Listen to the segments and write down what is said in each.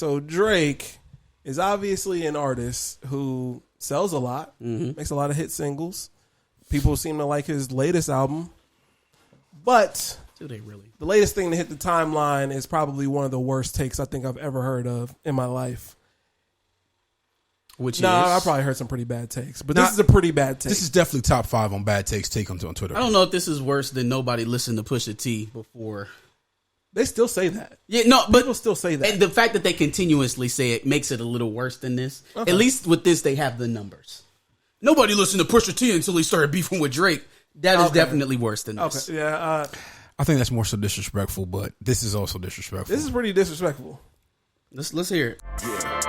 So Drake is obviously an artist who sells a lot, makes a lot of hit singles. People seem to like his latest album. But do they really? The latest thing to hit the timeline is probably one of the worst takes I think I've ever heard of in my life. I probably heard some pretty bad takes, but this is a pretty bad take. This is definitely top 5 on bad takes take on Twitter. I don't know if this is worse than nobody listened to Pusha T before. They still say that. Yeah, no, but people still say that. And the fact that they continuously say it makes it a little worse than this. Okay. At least with this, they have the numbers. Nobody listened to Pusha T until he started beefing with Drake. That is definitely worse than this. Okay, yeah. I think that's more so disrespectful, but this is also disrespectful. This is pretty disrespectful. Let's hear it. Yeah.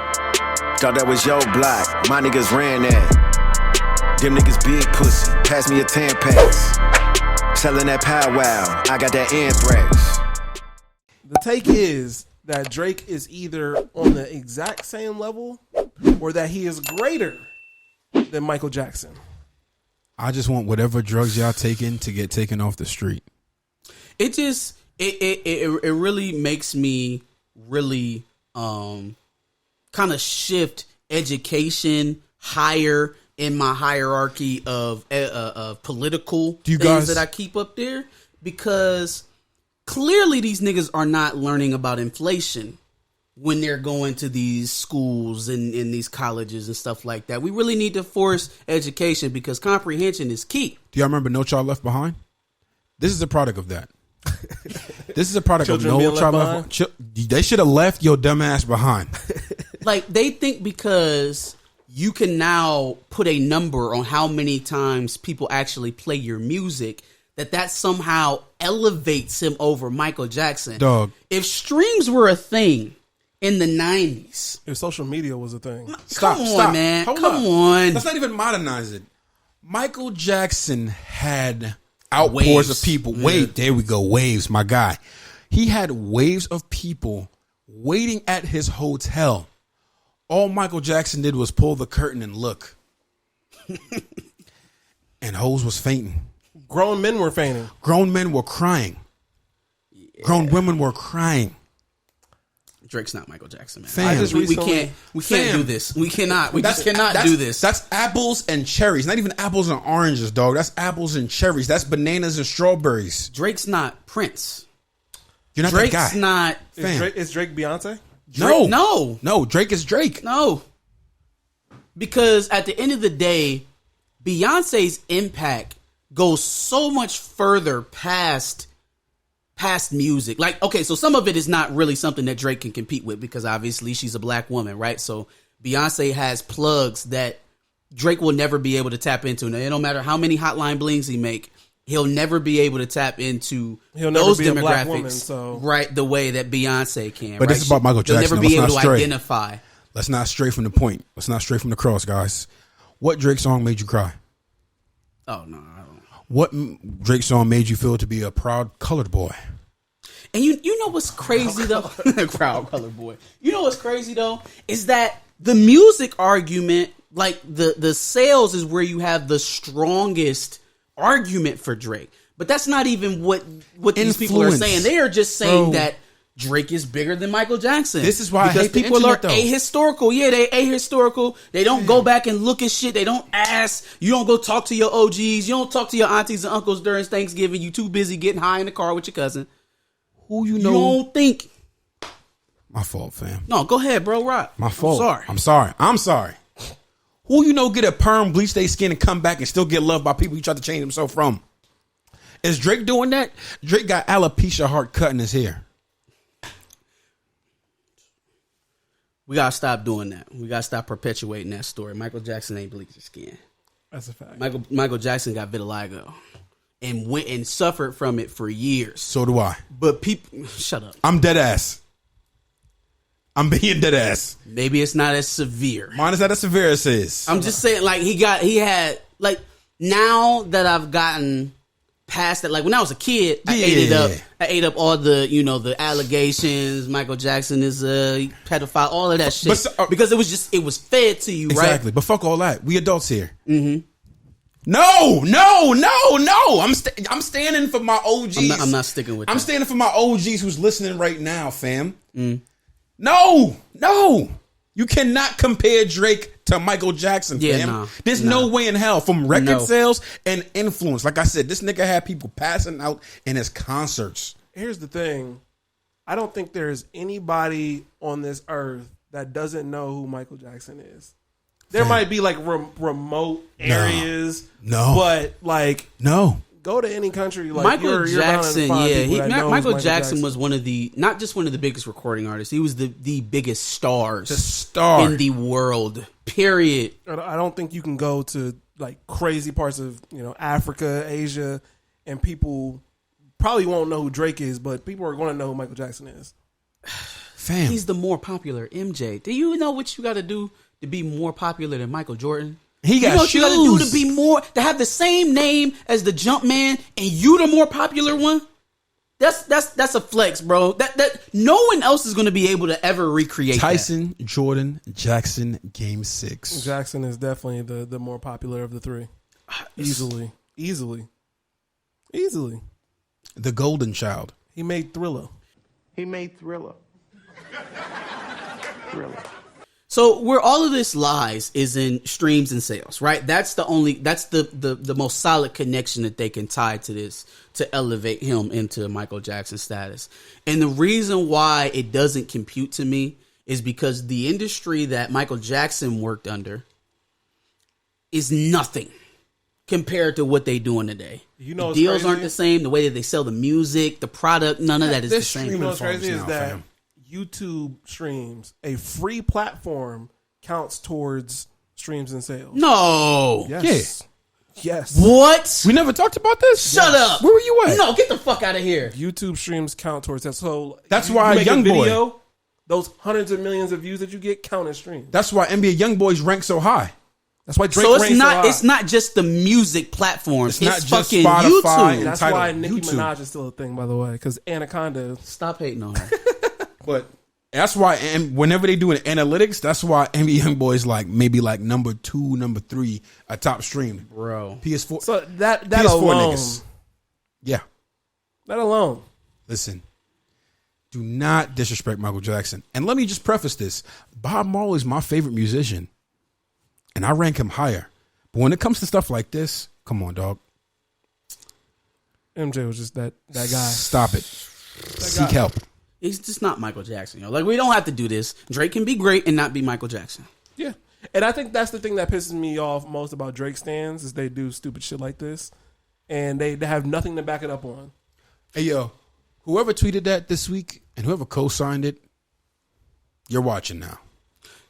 Thought that was your block. My niggas ran that. Them niggas big pussy. Pass me a Tampax. Selling that powwow. I got that anthrax. The take is that Drake is either on the exact same level or that he is greater than Michael Jackson. I just want whatever drugs y'all taking to get taken off the street. It just it really makes me really kind of shift education higher in my hierarchy of political things that I keep up there, because clearly these niggas are not learning about inflation when they're going to these schools and in these colleges and stuff like that. We really need to force education because comprehension is key. Do y'all remember No Child Left Behind? This is a product of that. This is a product Children of No Child Left Behind. They should have left your dumb ass behind. Like, they think because you can now put a number on how many times people actually play your music, that somehow elevates him over Michael Jackson. Dog. If streams were a thing in the 90s. If social media was a thing. Stop, man. Hold Come up. on. Let's not even modernize it. Michael Jackson had outpours of people. Yeah. Wait, there we go. Waves, my guy. He had waves of people waiting at his hotel. All Michael Jackson did was pull the curtain and look. And hoes was fainting. Grown men were fainting. Grown men were crying. Yeah. Grown women were crying. Drake's not Michael Jackson, man. Fam. We can't do this. We cannot. We just cannot do this. That's apples and cherries. Not even apples and oranges, dog. That's apples and cherries. That's bananas and strawberries. Drake's not Prince. You're not Drake's that guy. not. Is Drake Beyonce? No. Drake is Drake. No. Because at the end of the day, Beyonce's impact goes so much further past music. Like, okay, so some of it is not really something that Drake can compete with because obviously she's a black woman, right? So Beyonce has plugs that Drake will never be able to tap into. Now, it don't matter how many hotline blings he make, he'll never be able to tap into those demographics, a black woman, so. Right, the way that Beyonce can. But right? this is about Michael Jackson. He'll never be able to identify. Let's not stray from the point. Let's not stray from the cross, guys. What Drake song made you cry? Oh, no, I don't. What Drake song made you feel to be a proud colored boy? And you know what's crazy, though? Proud colored boy. You know what's crazy, though? Is that the music argument, like the sales is where you have the strongest argument for Drake. But that's not even what these people are saying. They are just saying that Drake is bigger than Michael Jackson. This is why because I hate people the internet, are ahistorical. Yeah, they ahistorical. They don't go back and look at shit. They don't ask. You don't go talk to your OGs. You don't talk to your aunties and uncles during Thanksgiving. You too busy getting high in the car with your cousin. Who you know? You don't think. My fault, fam. No, go ahead, bro. Rock. My fault. I'm sorry. Who you know get a perm, bleach their skin, and come back and still get loved by people he tried to change himself from? Is Drake doing that? Drake got alopecia heart cut in his hair. We gotta stop doing that. We gotta stop perpetuating that story. Michael Jackson ain't bleached his skin. That's a fact. Michael Jackson got vitiligo and went and suffered from it for years. So do I. But people, shut up. I'm dead ass. I'm being dead ass. Maybe it's not as severe. Mine is not as severe as his. I'm just saying, like, he had, like, now that I've gotten past that, like, when I was a kid, I ate up all the, the allegations. Michael Jackson is a pedophile, all of that shit. Because it was fed to you, right? Exactly. But fuck all that. We adults here. Mm-hmm. No. I'm standing for my OGs. I'm not sticking with that. I'm standing for my OGs who's listening right now, fam. No. You cannot compare Drake to Michael Jackson, fam. Nah, There's no way in hell from record sales and influence. Like I said, this nigga had people passing out in his concerts. Here's the thing. I don't think there's anybody on this earth that doesn't know who Michael Jackson is. There might be like remote areas, but like go to any country. Like Michael Jackson, Michael Jackson Jackson was one of the not just one of the biggest recording artists. He was the biggest stars, in the world. Period. I don't think you can go to like crazy parts of Africa, Asia, and people probably won't know who Drake is, but people are going to know who Michael Jackson is. Fam, he's the more popular MJ. Do you know what you got to do to be more popular than Michael Jordan? He got what shoes. You got to do to be more, to have the same name as the Jumpman, and you the more popular one. That's a flex, bro. That no one else is going to be able to ever recreate. Tyson, Jordan, Jackson, Game 6. Jackson is definitely the more popular of the three. Easily. The golden child. He made Thriller. So where all of this lies is in streams and sales, right? That's the most solid connection that they can tie to this to elevate him into Michael Jackson status. And the reason why it doesn't compute to me is because the industry that Michael Jackson worked under is nothing compared to what they doing today. The deals aren't the same. The way that they sell the music, the product, none of that is the same. You know what's crazy is that YouTube streams, a free platform, counts towards streams and sales. No. Yes. Yes. What? We never talked about this? Shut up. Where were you at? No, get the fuck out of here. YouTube streams count towards that. So that's why Young Boy, those hundreds of millions of views that you get count as streams. That's why NBA Young Boys rank so high. That's why Drake ranks so high. It's not just the music platform. It's not just fucking Spotify. YouTube. That's why Nicki Minaj is still a thing, by the way, because Anaconda. Stop hating on her. But that's why, and whenever they do an analytics, that's why NBA Young Boys maybe number 2, number 3, a top streamed, bro. PS4. So that PS4 alone, niggas. Yeah, that alone. Listen, do not disrespect Michael Jackson. And let me just preface this: Bob Marley's my favorite musician, and I rank him higher. But when it comes to stuff like this, come on, dog. MJ was just that guy. Stop it. Seek help. He's just not Michael Jackson. Like, we don't have to do this. Drake can be great and not be Michael Jackson. Yeah. And I think that's the thing that pisses me off most about Drake stans is they do stupid shit like this. And they have nothing to back it up on. Hey, yo, whoever tweeted that this week and whoever co-signed it, you're watching now.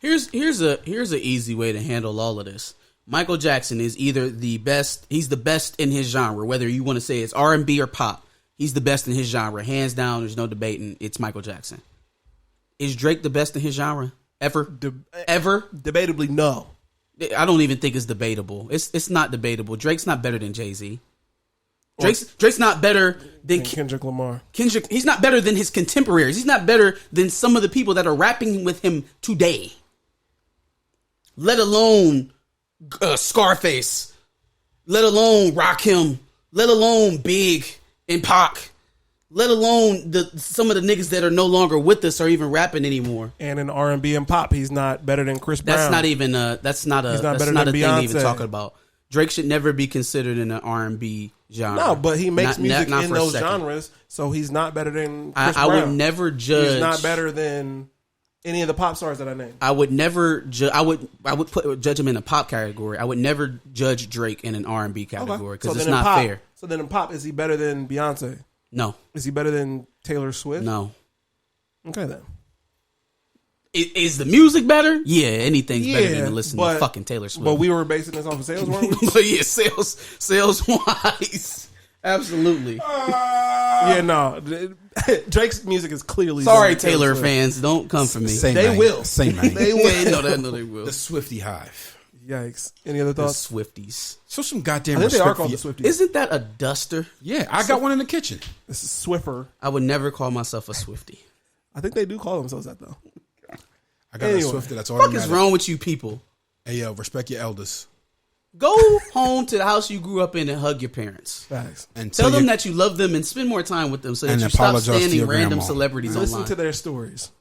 Here's a easy way to handle all of this. Michael Jackson is either the best, he's the best in his genre, whether you want to say it's R&B or pop. He's the best in his genre. Hands down, there's no debating. It's Michael Jackson. Is Drake the best in his genre? Ever? Ever? Debatably, no. I don't even think it's debatable. It's not debatable. Drake's not better than Jay-Z. Drake's not better than Kendrick Lamar. He's not better than his contemporaries. He's not better than some of the people that are rapping with him today. Let alone Scarface. Let alone Rakim. Let alone Big and Pac. Let alone some of the niggas that are no longer with us or even rapping anymore. And in R&B and pop, he's not better than Chris Brown. That's not even a thing to even talk about. Drake should never be considered in an R&B genre. No, but he makes music in those genres, so he's not better than Chris Brown. I would never judge. He's not better than any of the pop stars that I named. I would never judge. I would judge him in a pop category. I would never judge Drake in an R&B category because it's not fair. So then in pop, is he better than Beyonce? No. Is he better than Taylor Swift? No. Okay then. Is the music better? Yeah, anything's better than listening to fucking Taylor Swift. But we were basing this off of sales, weren't we? But yeah, sales wise, absolutely. Yeah, no. Drake's music is clearly. Sorry, Taylor fans, don't come for me. They will. Same man. They will. No, they will. The Swiftie Hive. Yikes. Any other thoughts? The Swifties. So some goddamn I think respect they are called for the Swifties. Isn't that a duster? Yeah, I got one in the kitchen. This is Swiffer. I would never call myself a Swiftie. I think they do call themselves that though. I got a Swiftie. That's all. What the fuck is wrong with you people? Hey yo, respect your elders. Go home to the house you grew up in and hug your parents. Facts. And tell them that you love them and spend more time with them so that you stop standing random celebrities online. Listen to their stories.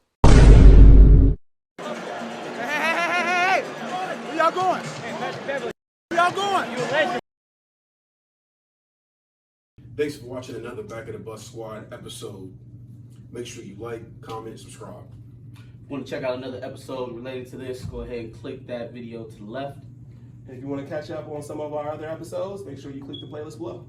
Thanks for watching another Back of the Bus Squad episode. Make sure you like, comment, subscribe. Want to check out another episode related to this, go ahead and click that video to the left. And if you want to catch up on some of our other episodes, make sure you click the playlist below.